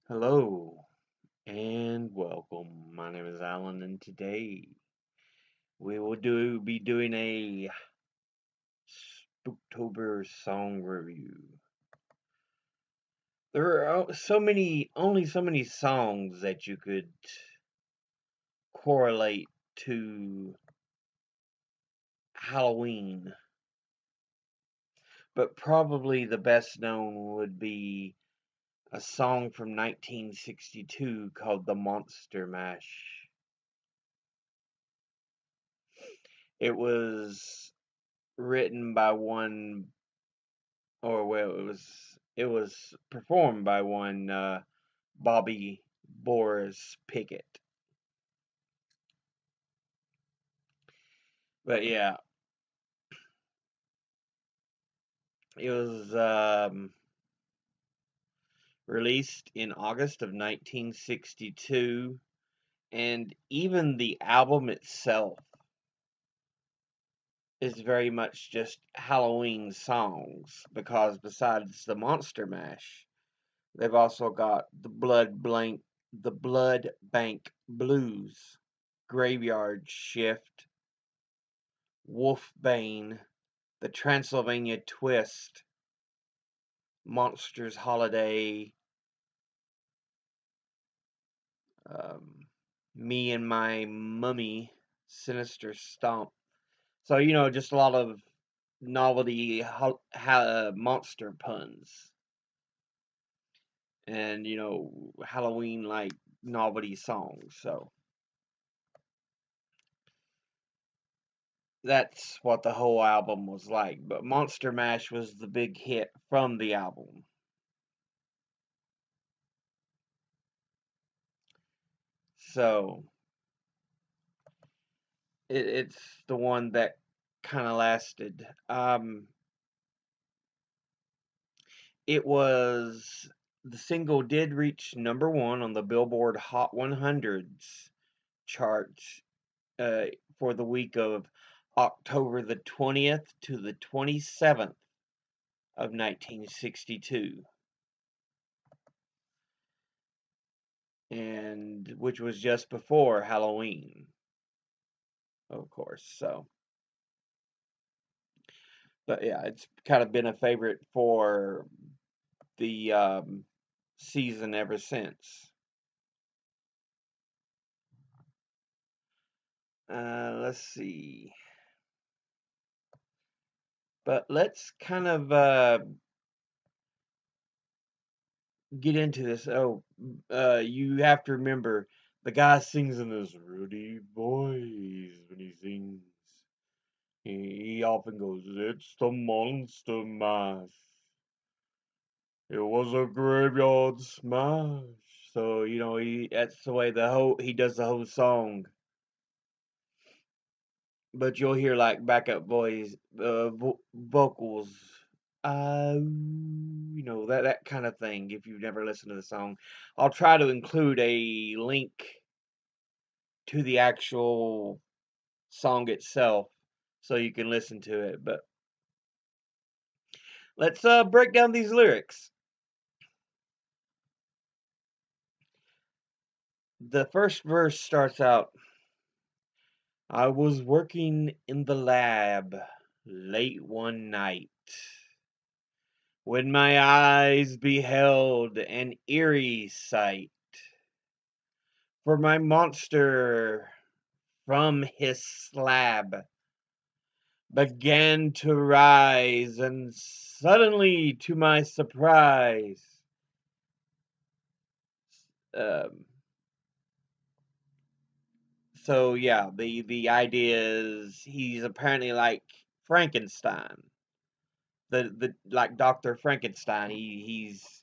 Hello and welcome. My name is Alan, and today we will be doing a Spooktober song review. There are only so many songs that you could correlate to Halloween, but probably the best known would be a song from 1962 called "The Monster Mash." It was written by one or well, it was performed by one Bobby Boris Pickett. But yeah, it was released in August of 1962, and even the album itself is very much just Halloween songs because besides the Monster Mash, they've also got the Blood Bank Blues, Graveyard Shift, Wolfbane, The Transylvania Twist, Monsters Holiday, um, Me and My Mummy, Sinister Stomp. So, just a lot of novelty monster puns and, Halloween like novelty songs. So, that's what the whole album was like. But Monster Mash was the big hit from the album. So, it's the one that kind of lasted. It was the single did reach number one on the Billboard Hot 100s charts uh, for the week of October the 20th to the 27th of 1962, and which was just before Halloween, of course. So, but yeah, it's kind of been a favorite for the season ever since. Let's see. But let's kind of get into this. You have to remember the guy sings in this Rudy voice when he sings. He often goes, "It's the Monster Mash. It was a graveyard smash." So that's the way he does the whole song. But you'll hear like backup vocals, that kind of thing. If you've never listened to the song, I'll try to include a link to the actual song itself so you can listen to it. But let's break down these lyrics. The first verse starts out, "I was working in the lab late one night when my eyes beheld an eerie sight. For my monster from his slab began to rise, and suddenly, to my surprise, um, so yeah, the idea is he's apparently like Frankenstein, the like Dr. Frankenstein. He's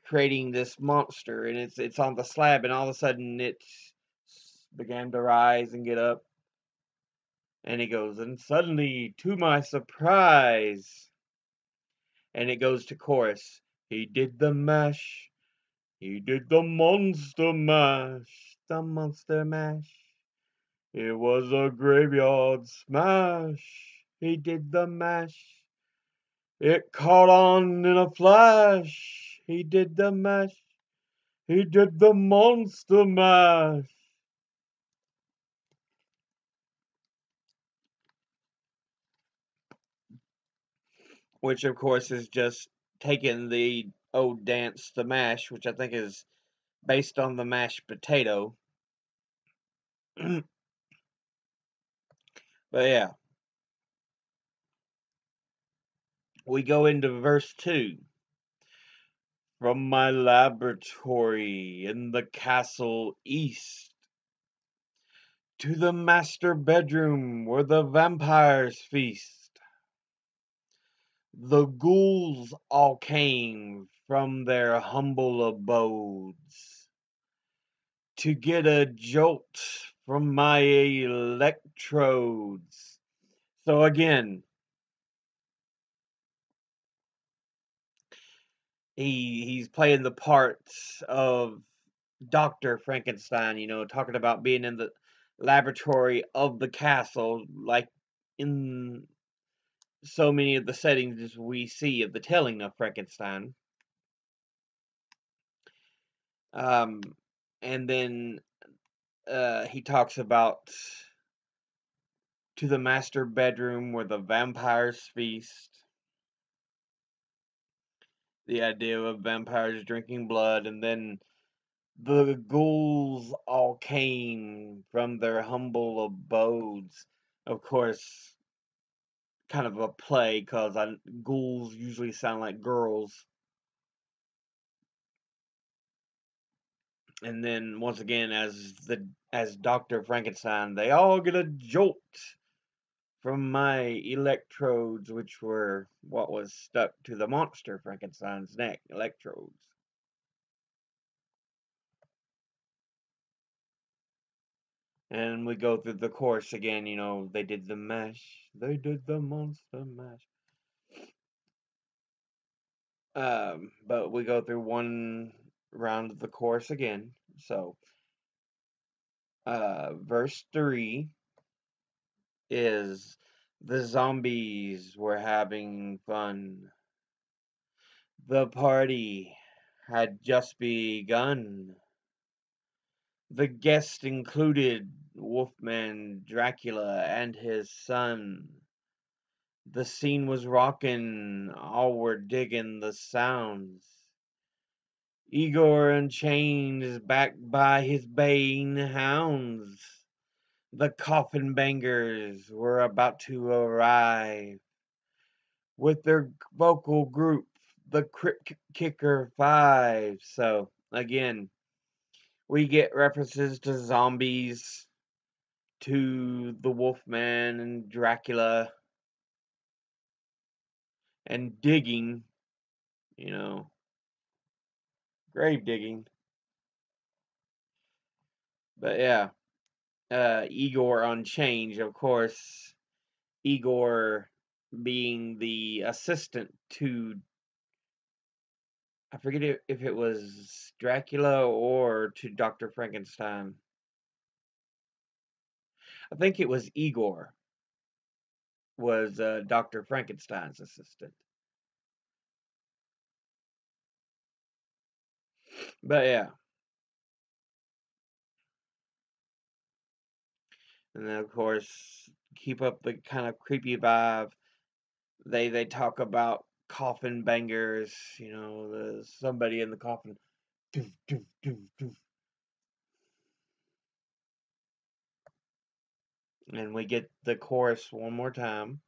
creating this monster, and it's on the slab, and all of a sudden it began to rise and get up, and he goes, and suddenly, to my surprise, and it goes to chorus. He did the mash. He did the monster mash. The monster mash. It was a graveyard smash. He did the mash. It caught on in a flash. He did the mash. He did the monster mash. Which, of course, is just taking the old dance, the mash, which I think is based on the mashed potato. But yeah, we go into verse 2. From my laboratory in the castle east to the master bedroom where the vampires feast, the ghouls all came from their humble abodes to get a jolt from my electrodes. So again, he's playing the parts of Dr. Frankenstein, talking about being in the laboratory of the castle, like in so many of the settings we see of the telling of Frankenstein. Um, and then he talks about to the master bedroom where the vampires feast. The idea of vampires drinking blood, and then the ghouls all came from their humble abodes. Of course, kind of a play because ghouls usually sound like girls. And then once again, as Dr. Frankenstein, they all get a jolt from my electrodes, which were what was stuck to the monster Frankenstein's neck. Electrodes. And we go through the course again, they did the mash, they did the monster mash. But we go through one round of the course again. So, verse 3 is the zombies were having fun. The party had just begun. The guests included Wolfman Dracula and his son. The scene was rockin', all were diggin' the sounds. Igor Unchained is backed by his baying hounds. The coffin bangers were about to arrive with their vocal group, the Crypt Kicker Five. So, again, we get references to zombies, to the Wolfman and Dracula, and digging, you know, grave digging. But yeah, Igor Unchanged, of course, Igor being the assistant to, I forget if it was Dracula or to Dr. Frankenstein. I think it was Igor was Dr. Frankenstein's assistant. But yeah, and then of course keep up the kind of creepy vibe. They talk about coffin bangers, the somebody in the coffin. Doof, doof, doof, doof. And we get the chorus one more time.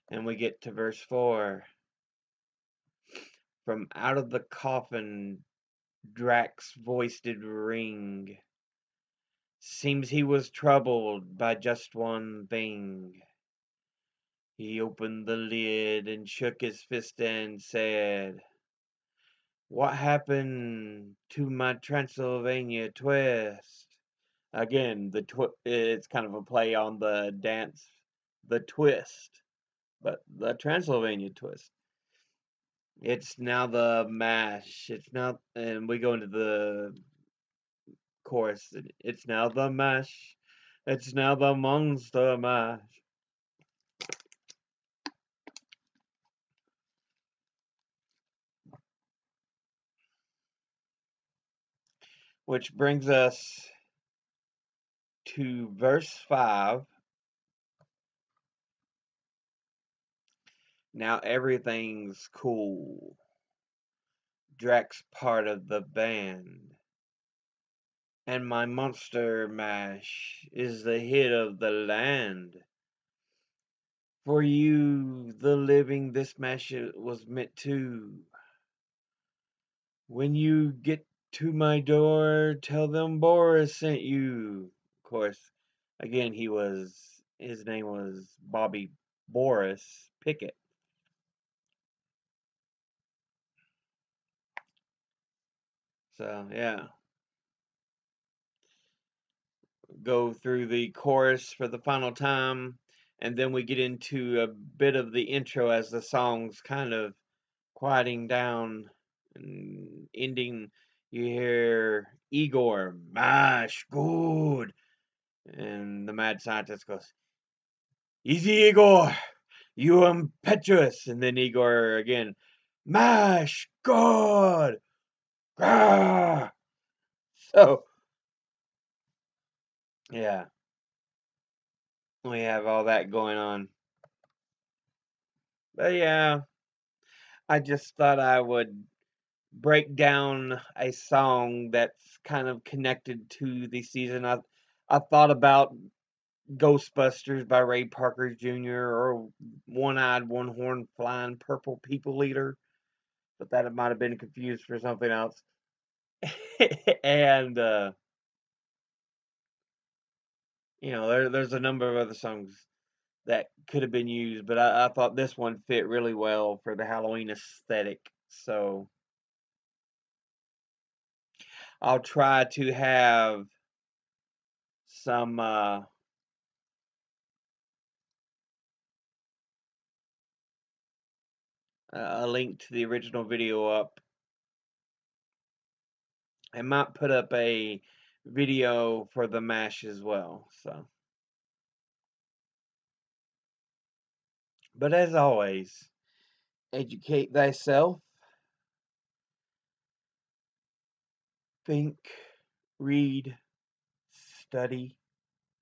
And we get to verse 4. From out of the coffin, Drax's voice did ring. Seems he was troubled by just one thing. He opened the lid and shook his fist and said, what happened to my Transylvania twist? Again, it's kind of a play on the dance, the twist, but the Transylvania twist. It's now the mash. It's now, and we go into the chorus. It's now the mash. It's now the monster mash. which brings us to verse 5. Now everything's cool. Drax part of the band. And my monster mash is the hit of the land. For you, the living, this mash was meant to. When you get to my door, tell them Boris sent you. Of course, again, his name was Bobby Boris Pickett. So, yeah. Go through the chorus for the final time, and then we get into a bit of the intro as the song's kind of quieting down and ending. You hear Igor, mash, good. And the mad scientist goes, easy, Igor, you impetuous. And then Igor again, mash, good. Grah. So, yeah, we have all that going on. But yeah, I just thought I would break down a song that's kind of connected to the season. I thought about Ghostbusters by Ray Parker Jr. or One-Eyed, One-Horned, Flying Purple People Eater, but that might have been confused for something else. And there's a number of other songs that could have been used, but I thought this one fit really well for the Halloween aesthetic. So I'll try to have some a link to the original video up. I might put up a video for the MASH as well. So, but as always, educate thyself, think, read, study,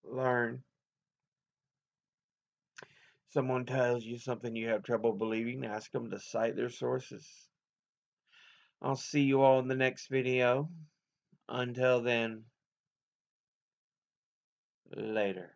learn. Someone tells you something you have trouble believing, ask them to cite their sources. I'll see you all in the next video. Until then, later.